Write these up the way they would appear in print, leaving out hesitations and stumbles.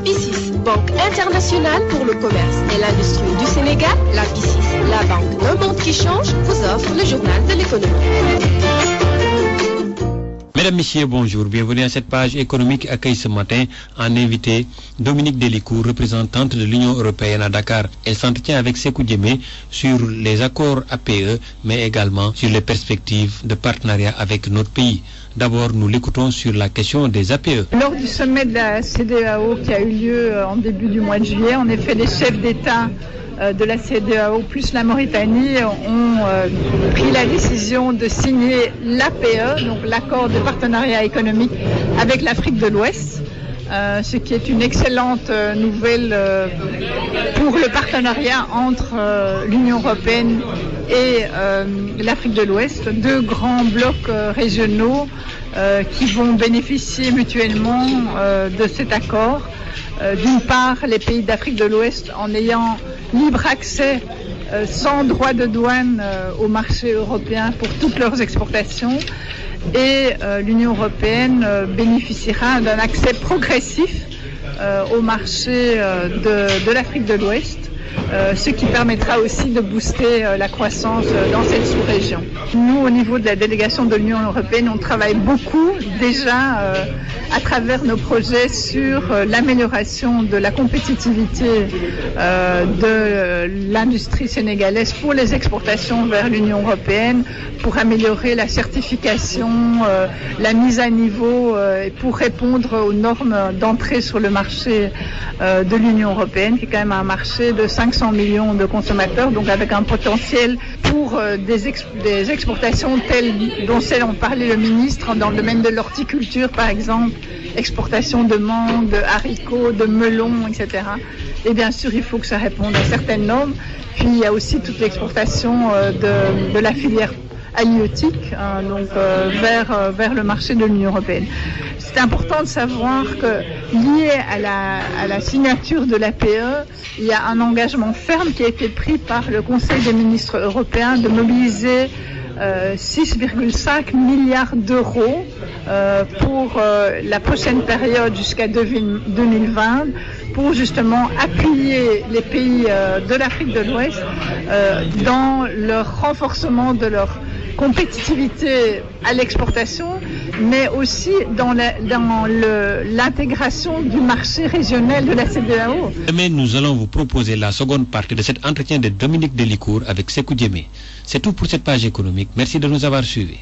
BICIS, Banque internationale pour le commerce et l'industrie du Sénégal, la BICIS, la banque d'un monde qui change, vous offre le journal de l'économie. Mesdames, Messieurs, bonjour. Bienvenue à cette page économique accueille ce matin en invité Dominique Delicourt, représentante de l'Union européenne à Dakar. Elle s'entretient avec Sékou Djemé sur les accords APE, mais également sur les perspectives de partenariat avec notre pays. D'abord, nous l'écoutons sur la question des APE. Lors du sommet de la CEDEAO qui a eu lieu en début du mois de juillet, en effet, les chefs d'État de la CEDEAO plus la Mauritanie ont pris la décision de signer l'APE, donc l'accord de partenariat économique avec l'Afrique de l'Ouest, ce qui est une excellente nouvelle pour le partenariat entre l'Union européenne et l'Afrique de l'Ouest, deux grands blocs régionaux qui vont bénéficier mutuellement de cet accord. D'une part, les pays d'Afrique de l'Ouest en ayant libre accès sans droit de douane au marché européen pour toutes leurs exportations, et l'Union européenne bénéficiera d'un accès progressif au marché de l'Afrique de l'Ouest, ce qui permettra aussi de booster la croissance dans cette sous-région. Nous, au niveau de la délégation de l'Union européenne, on travaille beaucoup déjà à travers nos projets sur l'amélioration de la compétitivité de l'industrie sénégalaise pour les exportations vers l'Union européenne, pour améliorer la certification, la mise à niveau et pour répondre aux normes d'entrée sur le marché de l'Union européenne, qui est quand même un marché de 500 millions de consommateurs, donc avec un potentiel pour des exportations telles dont celles dont parlait le ministre dans le domaine de l'horticulture par exemple, exportation de mangue, de haricots, de melons, etc. Et bien sûr, il faut que ça réponde à certaines normes. Puis il y a aussi toute l'exportation de la filière halieutique, vers le marché de l'Union européenne. C'est important de savoir que lié à la signature de l'APE, il y a un engagement ferme qui a été pris par le Conseil des ministres européens de mobiliser 6,5 milliards d'euros pour la prochaine période jusqu'à 2020 pour justement appuyer les pays de l'Afrique de l'Ouest dans leur renforcement de leur compétitivité à l'exportation, mais aussi dans l'intégration du marché régional de la CEDEAO. Demain, nous allons vous proposer la seconde partie de cet entretien de Dominique Delicourt avec Sékou Djemé. C'est tout pour cette page économique. Merci de nous avoir suivis.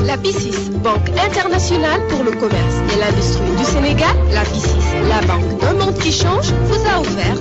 La BICIS, Banque internationale pour le commerce et l'industrie du Sénégal, la BICIS, la banque d'un monde qui change, vous a offert